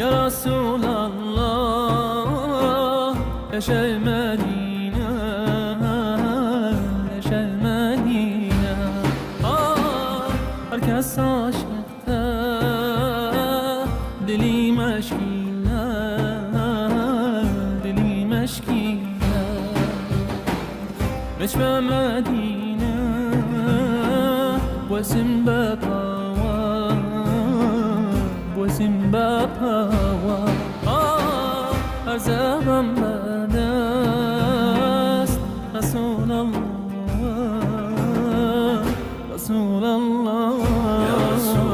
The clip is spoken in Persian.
يا رسول الله يا شيخ المدينة يا شيخ المدينة herkes aşıkta dili meşkine dili meşkine meşbe Medine واسم بطاوى واسم بطاوى أرزاقا بدست رسول الله رسول الله يا رسول